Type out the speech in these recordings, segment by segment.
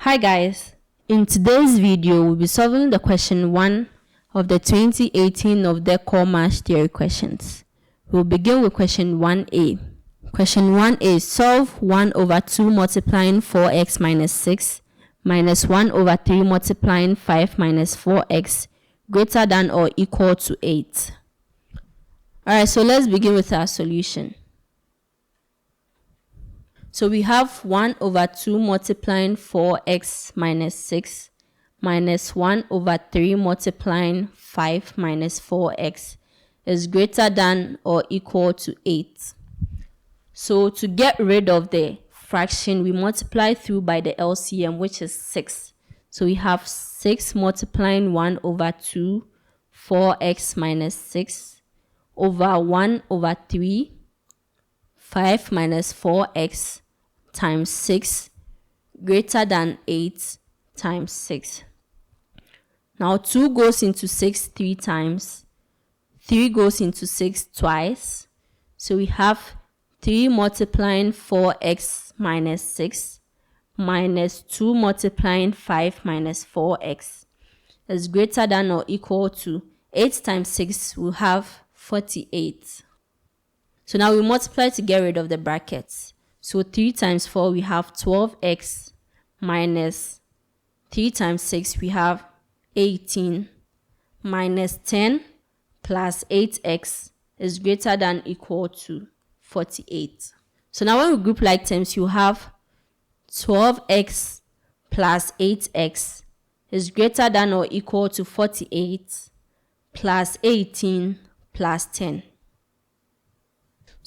Hi guys, in today's video we'll be solving the question 1 of the 2018 Nov-Dec core math theory questions. We'll begin with question 1a. Question 1a, solve 1 over 2 multiplying 4x minus 6 minus 1 over 3 multiplying 5 minus 4x greater than or equal to 8. Alright, so let's begin with our solution. So we have 1 over 2 multiplying 4x minus 6 minus 1 over 3 multiplying 5 minus 4x is greater than or equal to 8. So to get rid of the fraction, we multiply through by the LCM, which is 6. So we have 6 multiplying 1 over 2, 4x minus 6 over 1 over 3, 5 minus 4x times 6 greater than 8 times 6. Now 2 goes into 6 3 times, 3 goes into 6 twice. So we have 3 multiplying 4x minus 6 minus 2 multiplying 5 minus 4x is greater than or equal to 8 times 6 will have 48. So now we multiply to get rid of the brackets. So 3 times 4 we have 12x minus 3 times 6 we have 18 minus 10 plus 8x is greater than or equal to 48. So now when we group like terms, you have 12x plus 8x is greater than or equal to 48 plus 18 plus 10.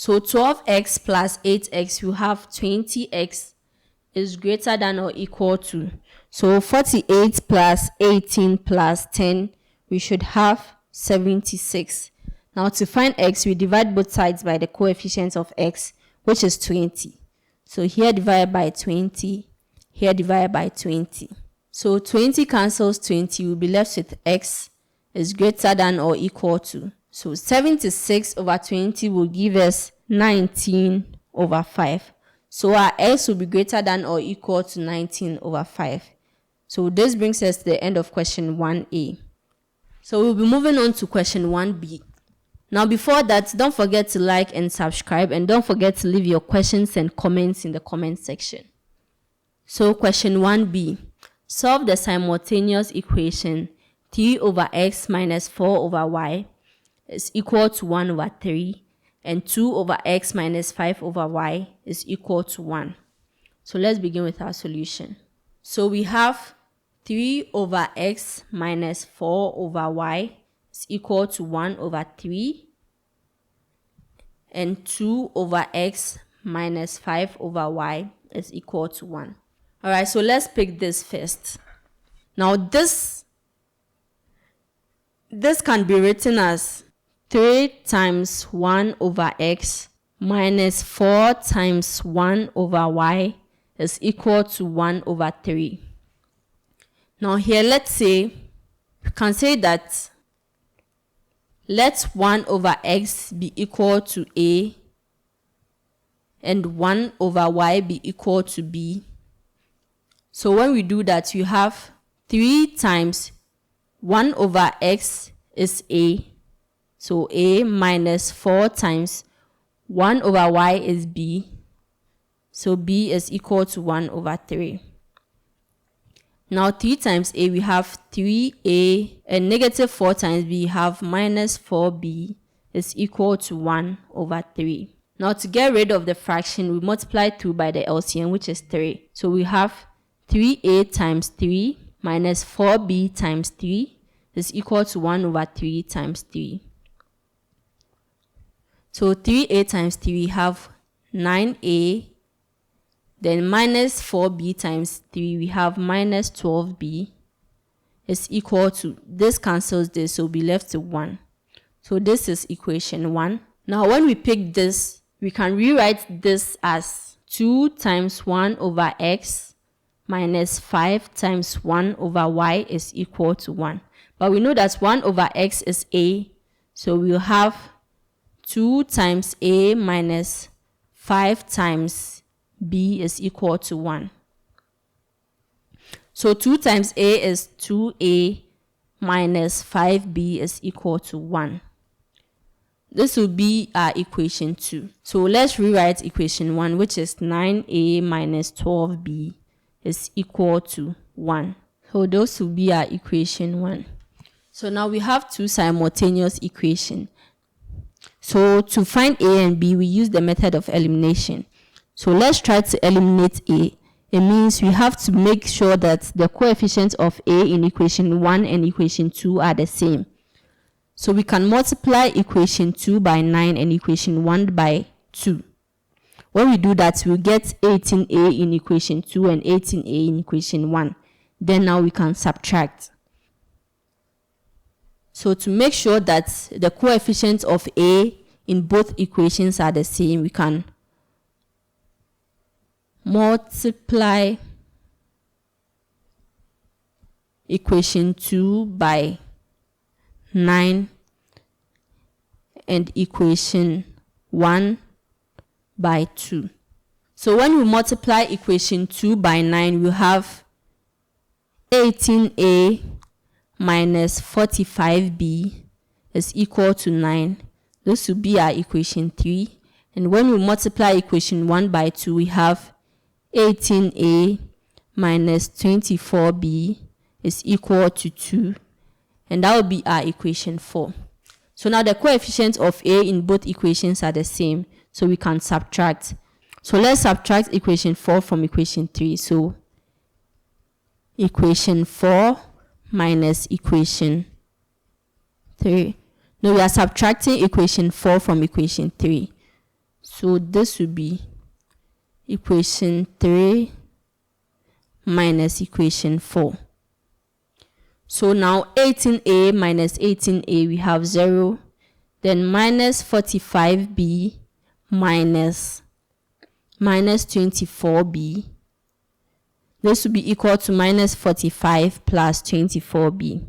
So 12x plus 8x, you have 20x is greater than or equal to. So 48 plus 18 plus 10, we should have 76. Now to find x, we divide both sides by the coefficient of x, which is 20. So here divided by 20, here divided by 20. So 20 cancels 20, we'll be left with x is greater than or equal to. So 76 over 20 will give us 19 over 5. So our x will be greater than or equal to 19 over 5. So this brings us to the end of question 1a. So we'll be moving on to question 1b. Now before that, don't forget to like and subscribe, and don't forget to leave your questions and comments in the comment section. So question 1b. Solve the simultaneous equation 3 over x minus 4 over y is equal to 1 over 3 and 2 over x minus 5 over y is equal to 1. So let's begin with our solution. So we have 3 over x minus 4 over y is equal to 1 over 3 and 2 over x minus 5 over y is equal to 1. Alright, so let's pick this first. Now this can be written as 3 times 1 over x minus 4 times 1 over y is equal to 1 over 3. Now here, let's say, we can say that let 1 over x be equal to a and 1 over y be equal to b. So when we do that, you have 3 times 1 over x is a. So a minus 4 times 1 over y is b. So b is equal to 1 over 3. Now 3 times a, we have 3a, and negative 4 times b, we have minus 4b is equal to 1 over 3. Now to get rid of the fraction, we multiply through by the LCM, which is 3. So we have 3a times 3 minus 4b times 3 is equal to 1 over 3 times 3. So 3a times 3, we have 9a, then minus 4b times 3, we have minus 12b is equal to, this cancels this, so we'll be left to 1. So this is equation 1. Now when we pick this, we can rewrite this as 2 times 1 over x minus 5 times 1 over y is equal to 1. But we know that 1 over x is a, so we'll have 2 times a minus 5 times b is equal to 1. So 2 times a is 2a minus 5b is equal to 1. This will be our equation 2. So let's rewrite equation 1, which is 9a minus 12b is equal to 1. So those will be our equation 1. So now we have two simultaneous equations. So to find a and b, we use the method of elimination. So let's try to eliminate a. It means we have to make sure that the coefficients of a in equation 1 and equation 2 are the same. So we can multiply equation 2 by 9 and equation 1 by 2. When we do that, we'll get 18a in equation 2 and 18a in equation 1. Then now we can subtract. So to make sure that the coefficients of a in both equations are the same, we can multiply equation 2 by 9 and equation 1 by 2. So when we multiply equation 2 by 9, we have 18a minus 45b is equal to 9. This will be our equation 3. And when we multiply equation 1 by 2, we have 18a minus 24b is equal to 2. And that will be our equation 4. So now the coefficients of a in both equations are the same, so we can subtract. So let's subtract equation 4 from equation 3. So equation 4 minus equation 3. No, we are subtracting equation 4 from equation 3. So this will be equation 3 minus equation 4. So now 18a minus 18a, we have 0. Then minus 45b minus 24b. This will be equal to minus 45 plus 24b.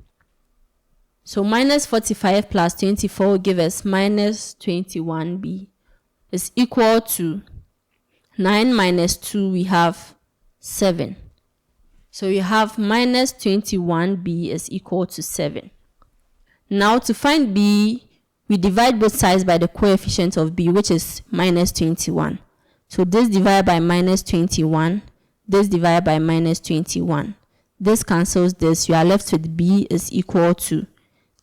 So minus 45 plus 24 will give us minus 21b. Is equal to 9 minus 2, we have 7. So you have minus 21b is equal to 7. Now to find b, we divide both sides by the coefficient of b, which is minus 21. So this divided by minus 21, this divided by minus 21. This cancels this. You are left with b is equal to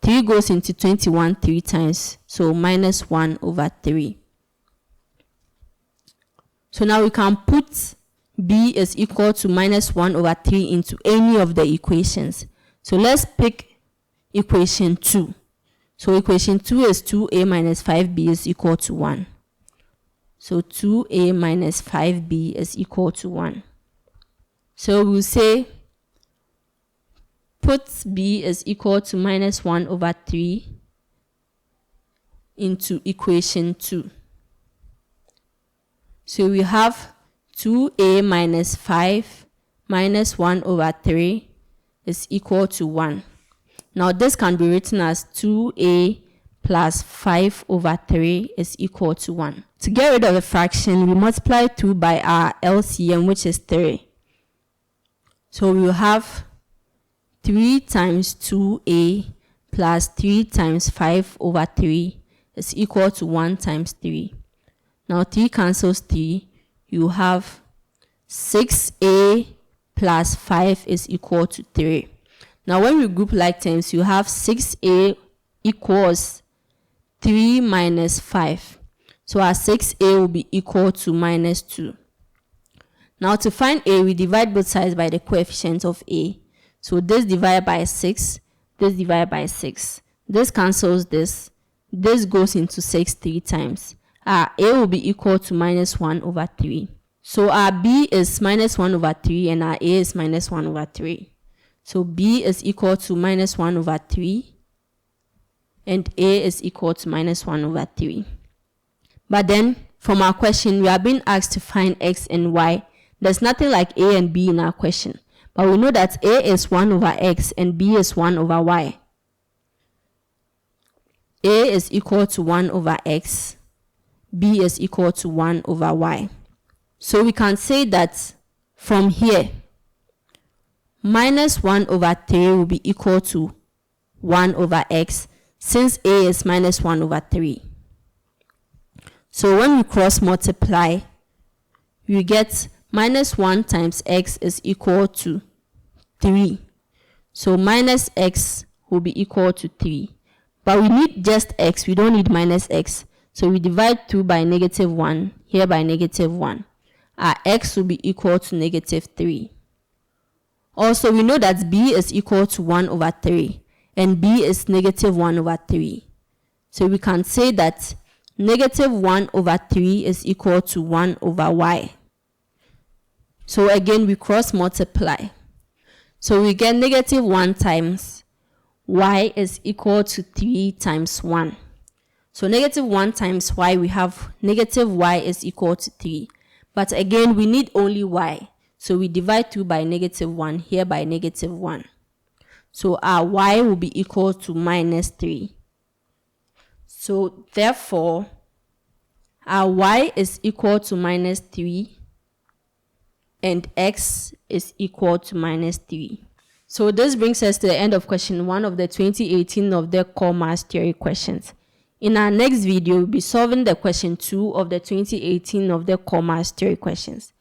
3 goes into 21 3 times. So minus 1 over 3. So now we can put b is equal to minus 1 over 3 into any of the equations. So let's pick equation 2. So equation 2 is 2a minus 5b is equal to 1. So 2a minus 5b is equal to 1. So we'll say put b is equal to minus 1 over 3 into equation 2. So we have 2a minus 5 minus 1 over 3 is equal to 1. Now this can be written as 2a plus 5 over 3 is equal to 1. To get rid of the fraction, we multiply 2 by our LCM, which is 3. So we will have 3 times 2a plus 3 times 5 over 3 is equal to 1 times 3. Now 3 cancels 3. You have 6a plus 5 is equal to 3. Now when we group like terms, you have 6a equals 3 minus 5. So our 6a will be equal to minus 2. Now to find a, we divide both sides by the coefficient of a. So this divided by 6, this divided by 6. This cancels this. This goes into 6 3 times. Our a will be equal to minus 1 over 3. So our b is minus 1 over 3 and our a is minus 1 over 3. So b is equal to minus 1 over 3 and a is equal to minus 1 over 3. But then from our question, we are being asked to find x and y. There's nothing like a and b in our question. But we know that a is 1 over x and b is 1 over y. A is equal to 1 over x. B is equal to 1 over y. So we can say that from here, minus 1 over 3 will be equal to 1 over x, since a is minus 1 over 3. So when we cross multiply, we get minus 1 times x is equal to 3. So minus x will be equal to 3. But we need just x, we don't need minus x. So we divide 2 by negative 1, here by negative 1. Our x will be equal to negative 3. Also, we know that b is equal to 1 over 3, and b is negative 1 over 3. So we can say that negative 1 over 3 is equal to 1 over y. So again, we cross multiply. So we get negative 1 times y is equal to 3 times 1. So negative 1 times y, we have negative y is equal to 3. But again, we need only y. So we divide 2 by negative 1, here by negative 1. So our y will be equal to minus 3. So therefore, our y is equal to minus 3 and x is equal to minus 3. So this brings us to the end of question 1 of the 2018 Nov-Dec core mass theory questions. In our next video, we'll be solving the question 2 of the 2018 Nov-Dec core mass theory questions.